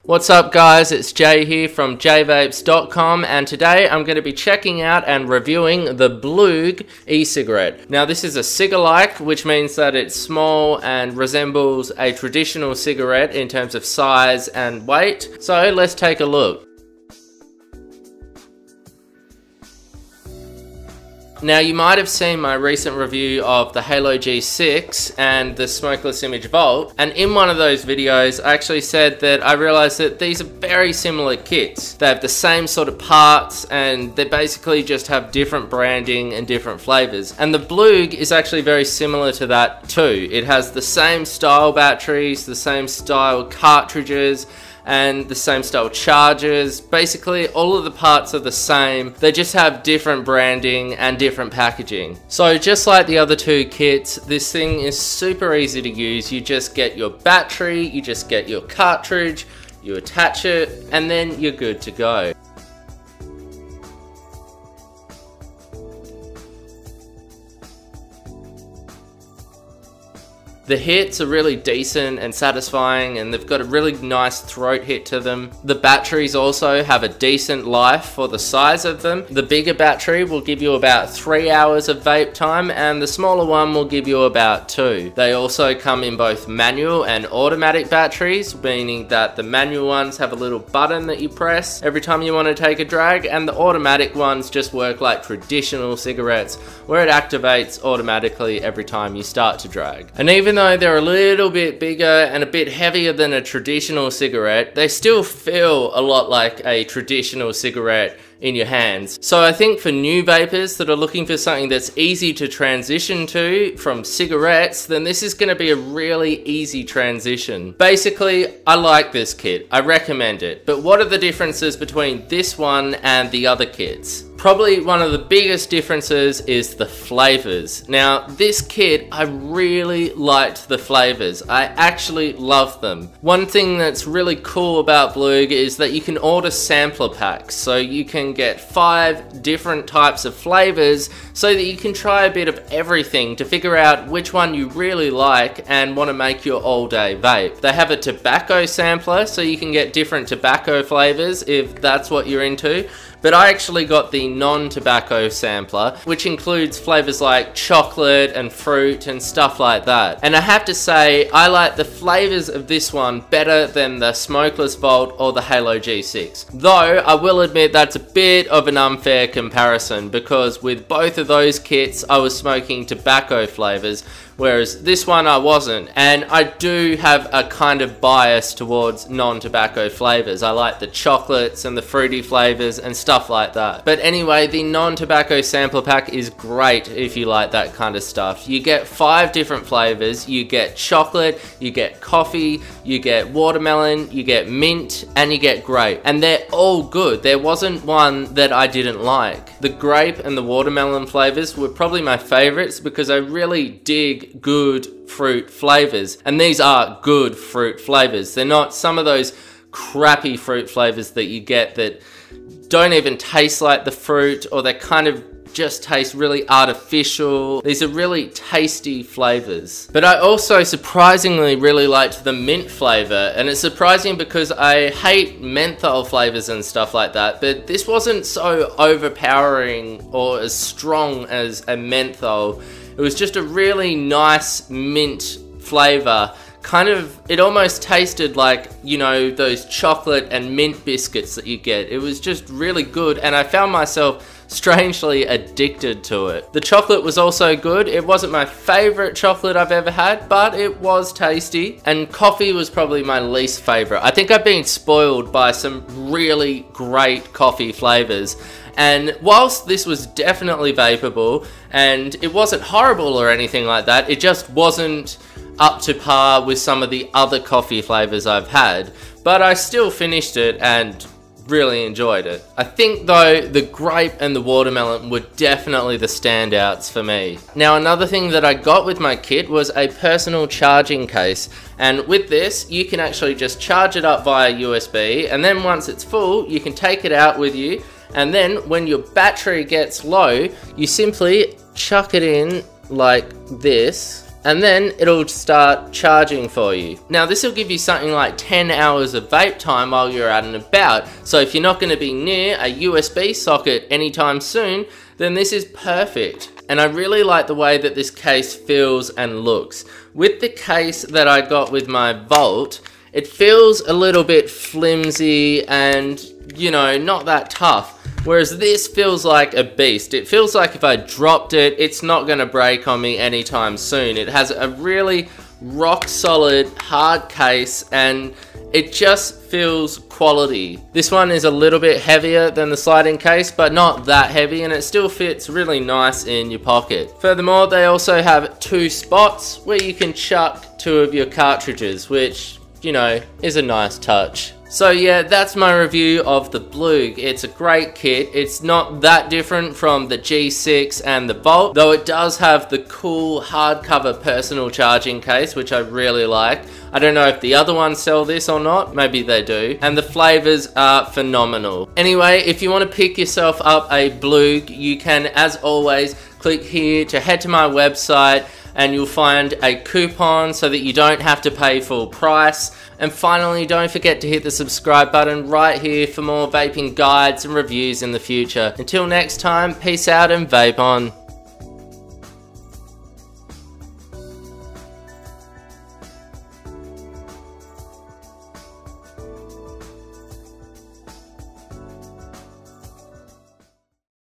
What's up guys, it's Jay here from jvapes.com, and today I'm going to be checking out and reviewing the Bloog E-cigarette. Now this is a cigar-like, which means that it's small and resembles a traditional cigarette in terms of size and weight. So let's take a look. Now you might have seen my recent review of the Halo G6 and the Smokeless Image Volt, and in one of those videos I actually said that I realized that these are very similar kits. They have the same sort of parts and they basically just have different branding and different flavors. And the Bloog is actually very similar to that too. It has the same style batteries, the same style cartridges, and the same style chargers. Basically all of the parts are the same, they just have different branding and different packaging. So just like the other two kits, this thing is super easy to use. You just get your battery, you just get your cartridge, you attach it, and then you're good to go. The hits are really decent and satisfying, and they've got a really nice throat hit to them. The batteries also have a decent life for the size of them. The bigger battery will give you about 3 hours of vape time, and the smaller one will give you about 2. They also come in both manual and automatic batteries, meaning that the manual ones have a little button that you press every time you want to take a drag, and the automatic ones just work like traditional cigarettes, where it activates automatically every time you start to drag. And even though they're a little bit bigger and a bit heavier than a traditional cigarette, they still feel a lot like a traditional cigarette in your hands. So I think for new vapors that are looking for something that's easy to transition to from cigarettes, then this is going to be a really easy transition. Basically, I like this kit. I recommend it. But what are the differences between this one and the other kits? Probably one of the biggest differences is the flavors. Now, this kit, I really liked the flavors. I actually love them. One thing that's really cool about Bloog is that you can order sampler packs. So you can get 5 different types of flavors so that you can try a bit of everything to figure out which one you really like and want to make your all-day vape. They have a tobacco sampler, so you can get different tobacco flavors if that's what you're into. But I actually got the non-tobacco sampler, which includes flavors like chocolate and fruit and stuff like that. And I have to say, I like the flavors of this one better than the Smokeless Volt or the Halo G6. Though, I will admit that's a bit of an unfair comparison, because with both of those kits, I was smoking tobacco flavors, whereas this one I wasn't. And I do have a kind of bias towards non-tobacco flavors. I like the chocolates and the fruity flavors and stuff like that. But anyway, the non-tobacco sampler pack is great if you like that kind of stuff. You get 5 different flavors. You get chocolate, you get coffee, you get watermelon, you get mint, and you get grape. And they're all good. There wasn't one that I didn't like. The grape and the watermelon flavors were probably my favorites because I really dig good fruit flavors, and these are good fruit flavors. They're not some of those crappy fruit flavors that you get that don't even taste like the fruit, or they kind of just taste really artificial. These are really tasty flavors. But I also surprisingly really liked the mint flavor, and it's surprising because I hate menthol flavors and stuff like that, but this wasn't so overpowering or as strong as a menthol. It was just a really nice mint flavor. Kind of, it almost tasted like, you know, those chocolate and mint biscuits that you get. It was just really good, and I found myself strangely addicted to it. The chocolate was also good. It wasn't my favorite chocolate I've ever had, but it was tasty. And coffee was probably my least favorite. I think I've been spoiled by some really great coffee flavors. And whilst this was definitely vapable, and it wasn't horrible or anything like that, it just wasn't up to par with some of the other coffee flavors I've had. But I still finished it and really enjoyed it. I think though the grape and the watermelon were definitely the standouts for me. Now another thing that I got with my kit was a personal charging case, and with this you can actually just charge it up via USB, and then once it's full you can take it out with you, and then when your battery gets low you simply chuck it in like this and then it'll start charging for you. Now this will give you something like 10 hours of vape time while you're out and about, so if you're not going to be near a USB socket anytime soon, then this is perfect. And I really like the way that this case feels and looks. With the case that I got with my Volt, it feels a little bit flimsy and, you know, not that tough. Whereas this feels like a beast. It feels like if I dropped it, it's not going to break on me anytime soon. It has a really rock solid, hard case, and it just feels quality. This one is a little bit heavier than the sliding case, but not that heavy, and it still fits really nice in your pocket. Furthermore, they also have 2 spots where you can chuck 2 of your cartridges, which, you know, is a nice touch. So yeah, that's my review of the Bloog. It's a great kit. It's not that different from the G6 and the Volt, though it does have the cool hardcover personal charging case, which I really like. I don't know if the other ones sell this or not, maybe they do. And the flavors are phenomenal. Anyway, if you want to pick yourself up a Bloog, you can, as always, click here to head to my website, and you'll find a coupon so that you don't have to pay full price. And finally, don't forget to hit the subscribe button right here for more vaping guides and reviews in the future. Until next time, peace out and vape on.